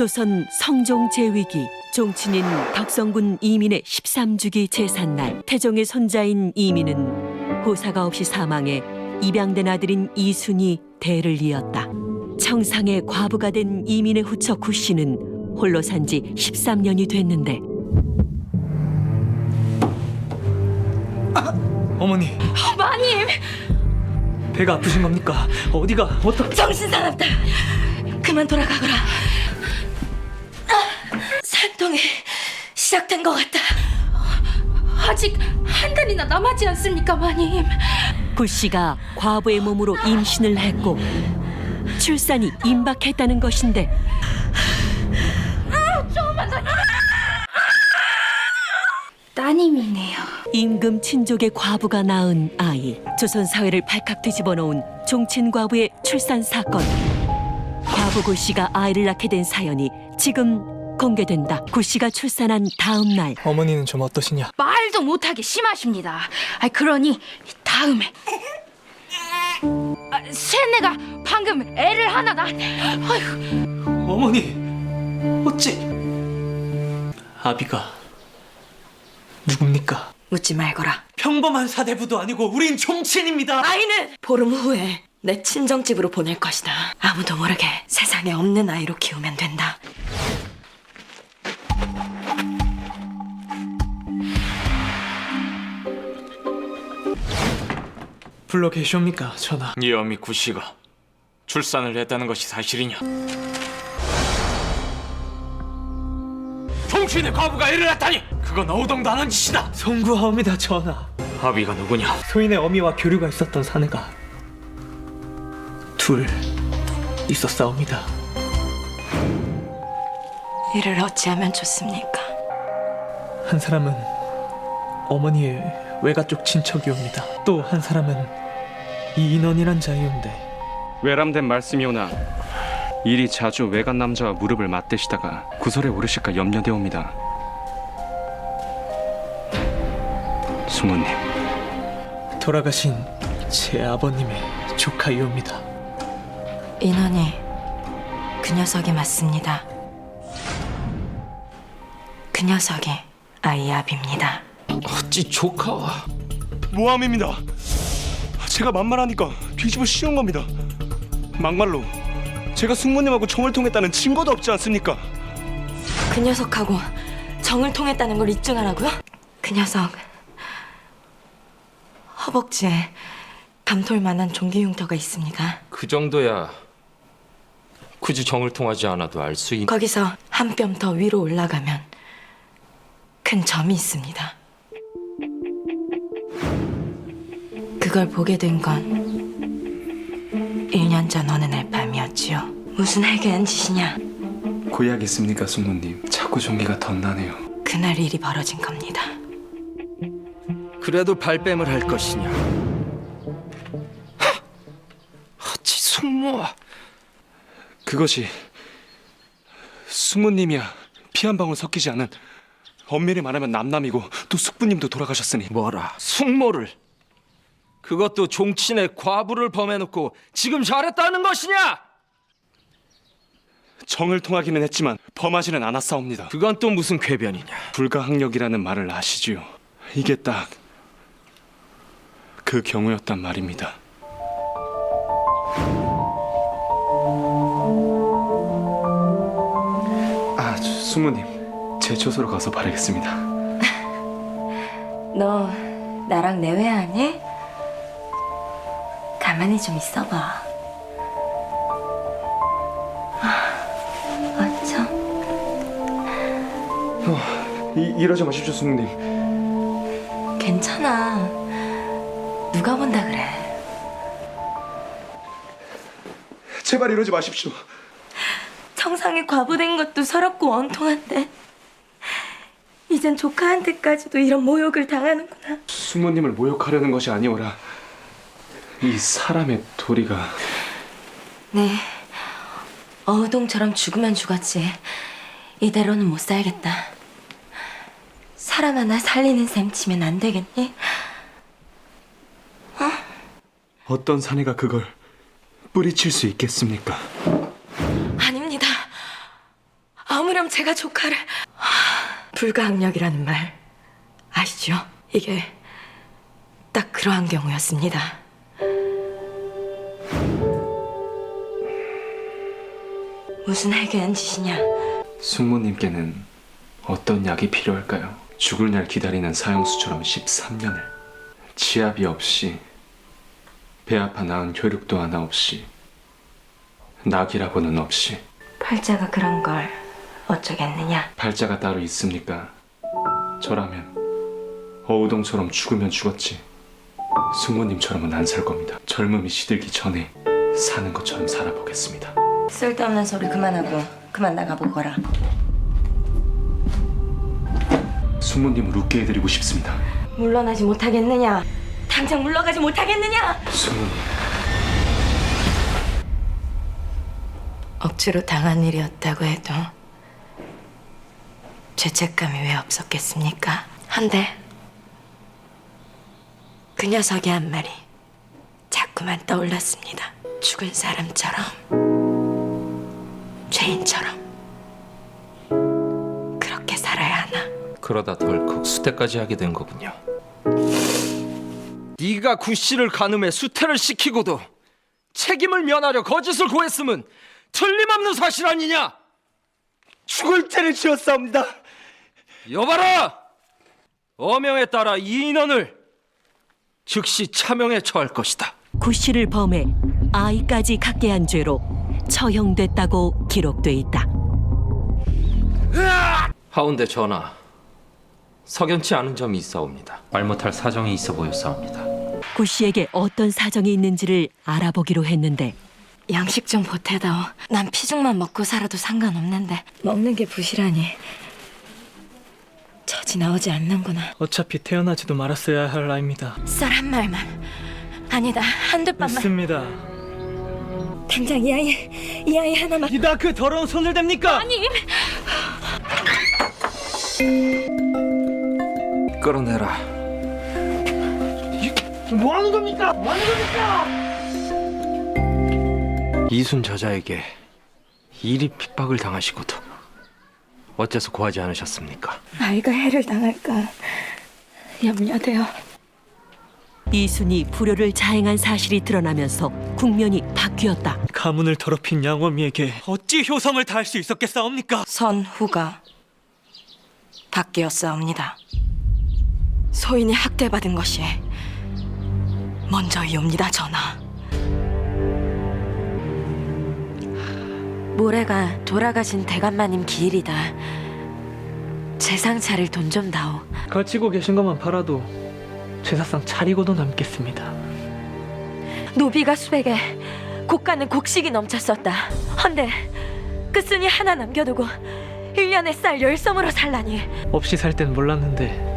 조선 성종 제위기 종친인 덕성군 이민의 13주기 제삿날 태종의 손자인 이민은 호사가 없이 사망해 입양된 아들인 이순이 대를 이었다. 청상의 과부가 된 이민의 후처 구씨는 홀로 산 지 13년이 됐는데 어머니, 마님! 배가 아프신 겁니까? 어디가? 어떻게? 정신 사납다. 그만 돌아가거라. 산통이 시작된 것 같다. 아직 한 달이나 남았지 않습니까, 마님? 구씨가 과부의 몸으로 임신을 했고 출산이 임박했다는 것인데 조금만 더. 따님이네요. 임금 친족의 과부가 낳은 아이. 조선 사회를 발칵 뒤집어 놓은 종친 과부의 출산 사건. 과부 구씨가 아이를 낳게 된 사연이 지금 공개된다. 구씨가 출산한 다음 날 어머니는 좀 어떠시냐? 말도 못하게 심하십니다. 그러니 다음에 쇠내가 방금 애를 하나 낳았네. 아이고. 어머니, 어찌? 아비가 누굽니까? 묻지 말거라. 평범한 사대부도 아니고 우린 종친입니다. 아이는 보름 후에 내 친정집으로 보낼 것이다. 아무도 모르게 세상에 없는 아이로 키우면 된다. 불러 계시옵니까, 전하? 네 어미 구씨가 출산을 했다는 것이 사실이냐? 종친의 과부가 애를 낳다니! 그건 어우동도 안 한 짓이다! 송구하옵니다, 전하. 아비가 누구냐? 소인의 어미와 교류가 있었던 사내가 둘 있었사옵니다. 이를 어찌하면 좋습니까? 한 사람은 어머니의 외가 쪽 친척이옵니다. 또 한 사람은 이 인원이란 자이온데 외람된 말씀이오나 이리 자주 외간 남자와 무릎을 맞대시다가 구설에 오르실까 염려되옵니다. 숙모님, 돌아가신 제 아버님의 조카이옵니다. 인원이 그 녀석이 맞습니다. 그 녀석이 아이 아비입니다. 어찌 조카와 모함입니다. 제가 만말하니까 뒤집어 씌운 겁니다. 막말로 제가 숙모님하고 정을 통했다는 증거도 없지 않습니까? 그 녀석하고 정을 통했다는 걸 입증하라고요? 그 녀석 허벅지에 감톨 만한 종기 흉터가 있습니다. 그 정도야 굳이 정을 통하지 않아도 알 수 있는 거기서 한 뼘 더 위로 올라가면 큰 점이 있습니다. 그걸 보게 된 건 1년 전 어느 날 밤이었지요. 무슨 해괴한 짓이냐? 고약 있습니까, 숙모님? 자꾸 종기가 덧나네요. 그날 일이 벌어진 겁니다. 그래도 발뺌을 할 것이냐? 어찌 숙모와 그것이 숙모님이야 피 한 방울 섞이지 않은 엄밀히 말하면 남남이고 또 숙부님도 돌아가셨으니 뭐라 숙모를 그것도 종친의 과부를 범해놓고 지금 잘했다는 것이냐? 정을 통하기는 했지만 범하지는 않았사옵니다. 그건 또 무슨 궤변이냐? 불가항력이라는 말을 아시지요? 이게 딱 그 경우였단 말입니다. 숙모님, 제 처소로 가서 바르겠습니다. 너 나랑 내외하니? 가만히 좀 있어봐. 어쩜? 이러지 마십시오, 숙모님. 괜찮아. 누가 본다 그래. 제발 이러지 마십시오. 청상에 과부된 것도 서럽고 원통한데 이젠 조카한테까지도 이런 모욕을 당하는구나. 숙모님을 모욕하려는 것이 아니오라. 이 사람의 도리가 네, 어우동처럼 죽으면 죽었지 이대로는 못 살겠다. 사람 하나 살리는 셈 치면 안 되겠니? 어떤 사내가 그걸 뿌리칠 수 있겠습니까? 아닙니다. 그럼 제가 조카를 불가항력이라는 말 아시죠? 이게 딱 그러한 경우였습니다. 무슨 해괴한 짓이냐? 숙모님께는 어떤 약이 필요할까요? 죽을 날 기다리는 사형수처럼 13년을 치압이 없이 배 아파 낳은 혈육도 하나 없이 낙이라고는 없이 팔자가 그런 걸 어쩌겠느냐? 팔자가 따로 있습니까? 저라면 어우동처럼 죽으면 죽었지 숙모님처럼은 안 살 겁니다. 젊음이 시들기 전에 사는 것처럼 살아보겠습니다. 쓸데없는 소리 그만하고 그만 나가보거라. 숙모님을 웃게 해드리고 싶습니다. 물러나지 못하겠느냐? 당장 물러가지 못하겠느냐? 숙모님, 억지로 당한 일이었다고 해도 죄책감이 왜 없었겠습니까? 한데 그 녀석이 한 말이 자꾸만 떠올랐습니다. 죽은 사람처럼 죄인처럼 그렇게 살아야 하나? 그러다 덜컥 수태까지 하게 된 거군요. 네가 구씨를 간음해 수태를 시키고도 책임을 면하려 거짓을 고했음은 틀림없는 사실 아니냐? 죽을 죄를 지었사옵니다. 여봐라! 어명에 따라 이 인원을 즉시 차명에 처할 것이다. 구씨를 범해 아이까지 갖게 한 죄로 처형됐다고 기록돼 있다. 하운데 전하, 석연치 않은 점이 있사옵니다. 말 못할 사정이 있어 보였사옵니다. 구씨에게 어떤 사정이 있는지를 알아보기로 했는데 양식 좀 보태다오. 난 피죽만 먹고 살아도 상관없는데 먹는 게 부실하니 처지 나오지 않는구나. 어차피 태어나지도 말았어야 할 나이입니다. 쌀 한 말만 아니다 한두 밤만 맞습니다. 당장 이 아이 하나만. 이다 그 더러운 손을 댑니까? 끌어내라. 뭐 하는 겁니까? 뭐 하는 겁니까? 이순 저자에게 이리 핍박을 당하시고도 어째서 고하지 않으셨습니까? 아이가 해를 당할까 염려되어. 이순이 불효를 자행한 사실이 드러나면서 국면이 바뀌었다. 가문을 더럽힌 양어미에게 어찌 효성을 다할 수 있었겠사옵니까? 선후가 바뀌었사옵니다. 소인이 학대받은 것이 먼저이옵니다, 전하. 모레가 돌아가신 대감마님 기일이다. 재상 차릴 돈 좀 다오. 가지고 계신 것만 팔아도 제사상 차리고도 남겠습니다. 노비가 수백에 곡가는 곡식이 넘쳤었다. 헌데 끝순이 하나 남겨두고 1년에 쌀 10섬으로 살라니. 없이 살 땐 몰랐는데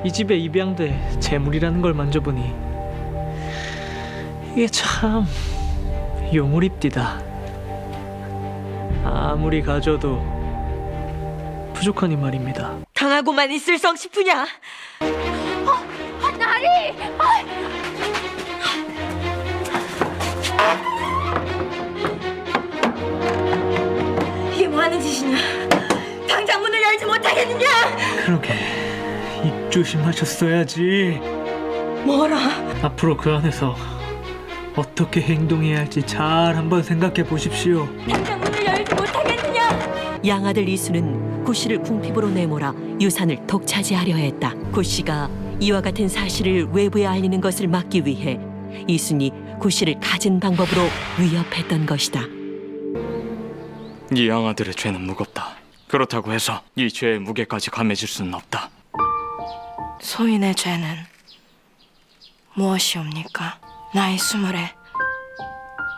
이 집에 입양돼 재물이라는 걸 만져보니 이게 참 요물입디다. 아무리 가져도 부족하니 말입니다. 당하고만 있을 성 싶으냐? 나리! 이게 뭐하는 짓이냐? 당장 문을 열지 못하겠느냐? 그러게 입 조심하셨어야지. 뭐라? 앞으로 그 안에서 어떻게 행동해야 할지 잘 한번 생각해 보십시오. 당장 문을 열지 못하겠느냐? 양아들 이순은 구씨를 궁핍으로 내몰아 유산을 독차지하려 했다. 구씨가 이와 같은 사실을 외부에 알리는 것을 막기 위해 이순이 구씨를 갖은 방법으로 위협했던 것이다. 이 양아들의 죄는 무겁다. 그렇다고 해서 이 죄의 무게까지 감해질 수는 없다. 소인의 죄는 무엇이옵니까? 나이 20에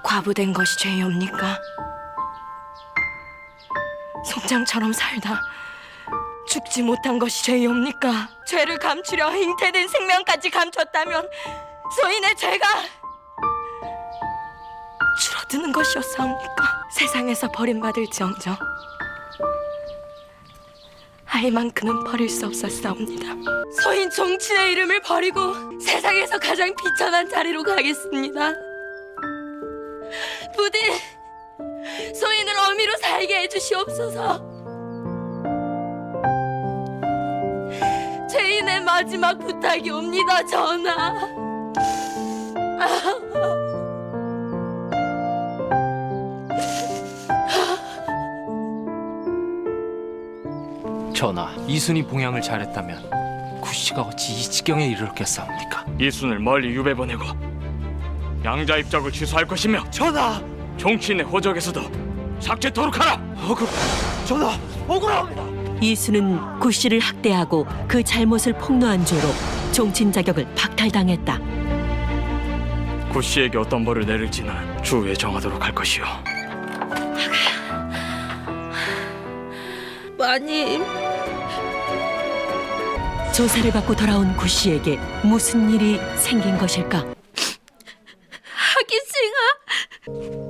과부된 것이 죄이옵니까? 송장처럼 살다 죽지 못한 것이 죄이옵니까? 죄를 감추려 잉태된 생명까지 감췄다면 소인의 죄가 줄어드는 것이었사옵니까? 세상에서 버림받을지언정 아이만큼은 버릴 수 없었사옵니다. 소인 종친의 이름을 버리고 세상에서 가장 비천한 자리로 가겠습니다. 부디 소인을 어미로 살게 해주시옵소서. 죄인의 마지막 부탁이 옵니다, 전하. 전하, 이순이 봉양을 잘했다면 구씨가 어찌 이 지경에 이르렀겠사옵니까? 이순을 멀리 유배 보내고 양자 입적을 취소할 것이며 전하! 종친의 호적에서도 삭제토록 하라! 전하! 억울합니다! 이수는 구씨를 학대하고 그 잘못을 폭로한 죄로 종친 자격을 박탈당했다. 구씨에게 어떤 벌을 내릴지는 추후에 정하도록 할 것이오. 마님, 조사를 받고 돌아온 구씨에게 무슨 일이 생긴 것일까? 하기승아.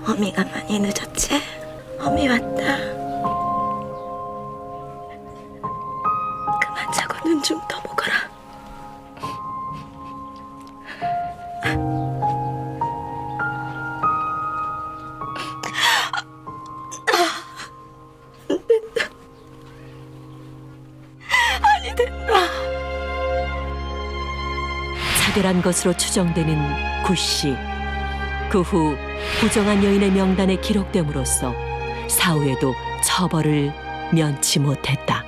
어미가 많이 늦었지? 어미 왔다. 그만 자고 눈 좀 떠보거라. 아니 된다. 차별한 것으로 추정되는 구씨. 그 후 부정한 여인의 명단에 기록됨으로써 사후에도 처벌을 면치 못했다.